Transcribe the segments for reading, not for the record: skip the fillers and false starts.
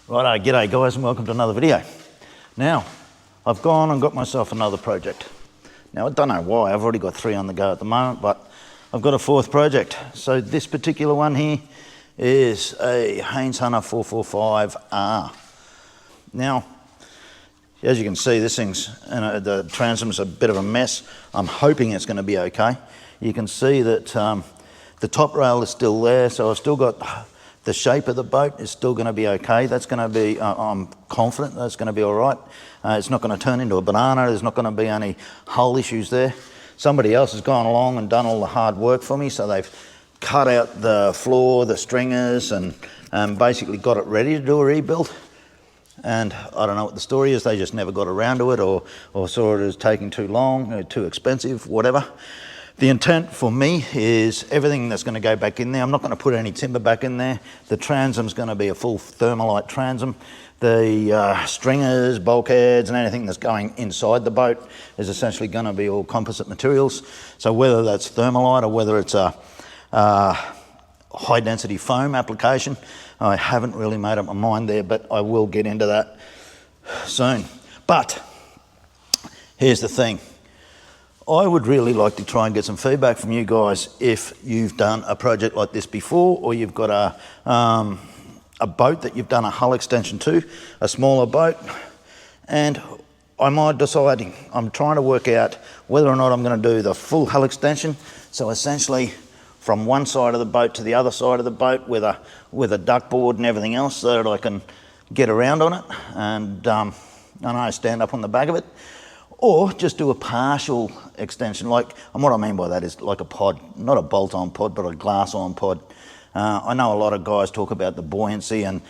Righto, g'day guys and welcome to another video. Now, I've gone and got myself another project. Now, I don't know why, I've already got 3 on the go at the moment, but I've got a 4th project. So this particular one here is a Haines Hunter 445R. Now, as you can see, this thing's, the transom's a bit of a mess. I'm hoping it's going to be okay. You can see that the top rail is still there, so I've still got the shape of the boat is still going to be okay. That's going to be, I'm confident that's going to be all right. It's not going to turn into a banana. There's not going to be any hull issues there. Somebody else has gone along and done all the hard work for me. So they've cut out the floor, the stringers, and basically got it ready to do a rebuild. And I don't know what the story is. They just never got around to it, or saw it as taking too long, or too expensive, whatever. The intent for me is everything that's going to go back in there. I'm not going to put any timber back in there. The transom's going to be a full thermalite transom. The stringers, bulkheads and anything that's going inside the boat is essentially going to be all composite materials. So whether that's thermalite or whether it's a high density foam application, I haven't really made up my mind there, but I will get into that soon. But here's the thing. I would really like to try and get some feedback from you guys if you've done a project like this before, or you've got a boat that you've done a hull extension to, a smaller boat, and I'm trying to work out whether or not I'm going to do the full hull extension. So essentially from one side of the boat to the other side of the boat with a duck board and everything else, so that I can get around on it and stand up on the back of it. Or just do a partial extension, and what I mean by that is like a pod, not a bolt-on pod, but a glass-on pod. I know a lot of guys talk about the buoyancy and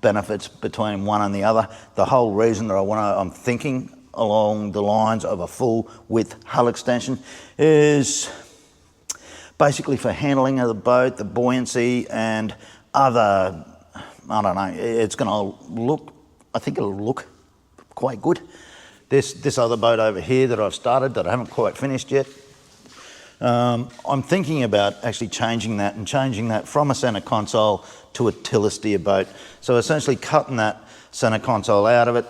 benefits between one and the other. The whole reason that I'm thinking along the lines of a full width hull extension is basically for handling of the boat, the buoyancy and other, I don't know, it's going to look, I think it'll look quite good. This other boat over here that I've started that I haven't quite finished yet, I'm thinking about actually changing that from a centre console to a tiller steer boat. So essentially cutting that centre console out of it,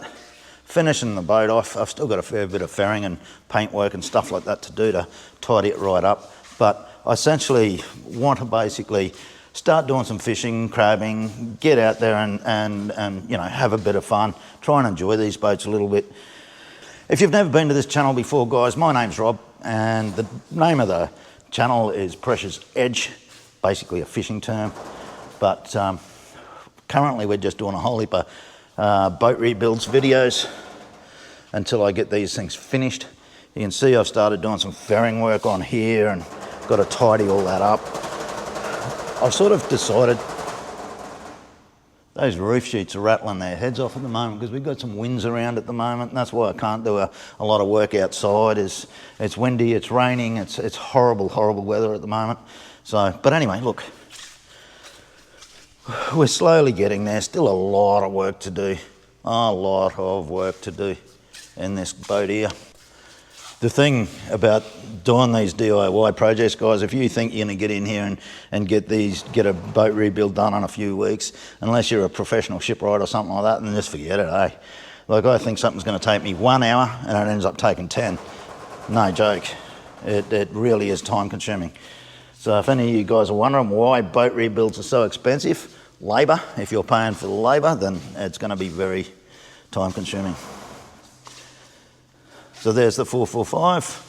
finishing the boat off. I've still got a fair bit of fairing and paint work and stuff like that to do to tidy it right up. But I essentially want to basically start doing some fishing, crabbing, get out there and you know, have a bit of fun, try and enjoy these boats a little bit. If you've never been to this channel before, guys, my name's Rob, and the name of the channel is Precious Edge, basically a fishing term. But currently we're just doing a whole heap of boat rebuilds videos until I get these things finished. You can see I've started doing some fairing work on here and got to tidy all that up. I've sort of decided those roof sheets are rattling their heads off at the moment because we've got some winds around at the moment, and that's why I can't do a lot of work outside. It's windy, it's raining, it's horrible weather at the moment. So, but anyway, look, we're slowly getting there. Still a lot of work to do, in this boat here. The thing about doing these DIY projects, guys, if you think you're going to get in here and get a boat rebuild done in a few weeks, unless you're a professional shipwright or something like that, then just forget it, eh? Like, I think something's going to take me 1 hour and it ends up taking 10. No joke. It really is time consuming. So if any of you guys are wondering why boat rebuilds are so expensive, labour, if you're paying for the labour, then it's going to be very time consuming. So there's the 445,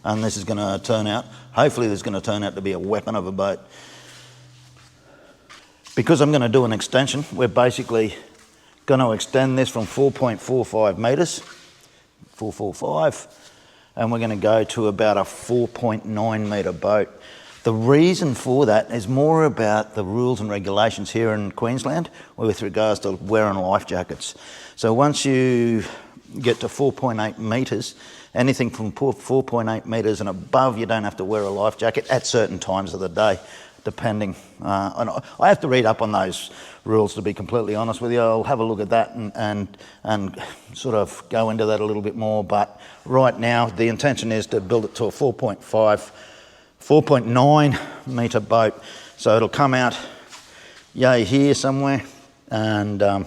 and this is going to turn out, hopefully this is going to turn out to be a weapon of a boat. Because I'm going to do an extension, we're basically going to extend this from 4.45 metres, 445, and we're going to go to about a 4.9 metre boat. The reason for that is more about the rules and regulations here in Queensland with regards to wearing life jackets. So once you get to 4.8 metres, anything from 4.8 metres and above, you don't have to wear a life jacket at certain times of the day, depending. I have to read up on those rules, to be completely honest with you. I'll have a look at that and sort of go into that a little bit more. But right now, the intention is to build it to a 4.9 metre boat. So it'll come out yay here somewhere, and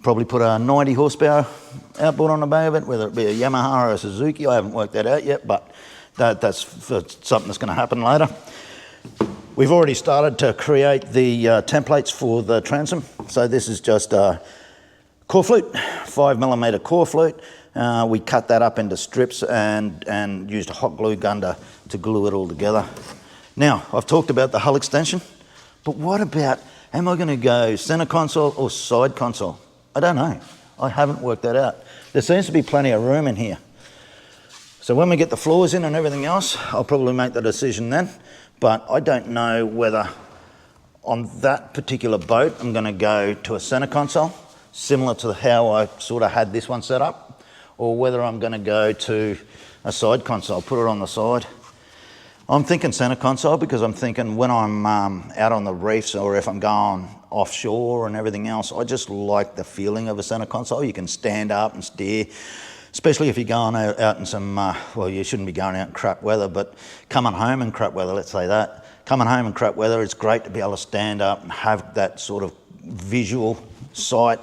probably put a 90 horsepower outboard on the back of it, whether it be a Yamaha or a Suzuki. I haven't worked that out yet, but that's something that's going to happen later. We've already started to create the templates for the transom. So this is just a core flute, 5mm core flute. We cut that up into strips and used a hot glue gun to glue it all together. Now, I've talked about the hull extension, but what about, am I going to go center console or side console? I don't know. I haven't worked that out. There seems to be plenty of room in here. So when we get the floors in and everything else, I'll probably make the decision then. But I don't know whether on that particular boat I'm going to go to a center console, similar to how I sort of had this one set up, or whether I'm going to go to a side console, put it on the side. I'm thinking center console because I'm thinking when I'm out on the reefs or if I'm going offshore and everything else, I just like the feeling of a center console. You can stand up and steer, especially if you're going out in some, well, you shouldn't be going out in crap weather, but coming home in crap weather, let's say that. Coming home in crap weather, it's great to be able to stand up and have that sort of visual sight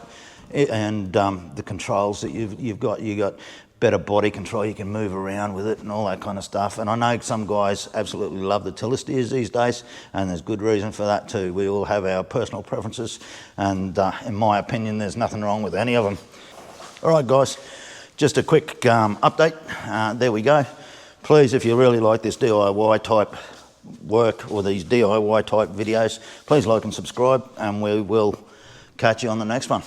and the controls that you've got. You've got better body control, you can move around with it and all that kind of stuff. And I know some guys absolutely love the tiller steers these days, and there's good reason for that too. We all have our personal preferences, and in my opinion, there's nothing wrong with any of them. All right, guys, just a quick update. There we go. Please, if you really like this DIY type work or these DIY type videos, please like and subscribe, and we will catch you on the next one.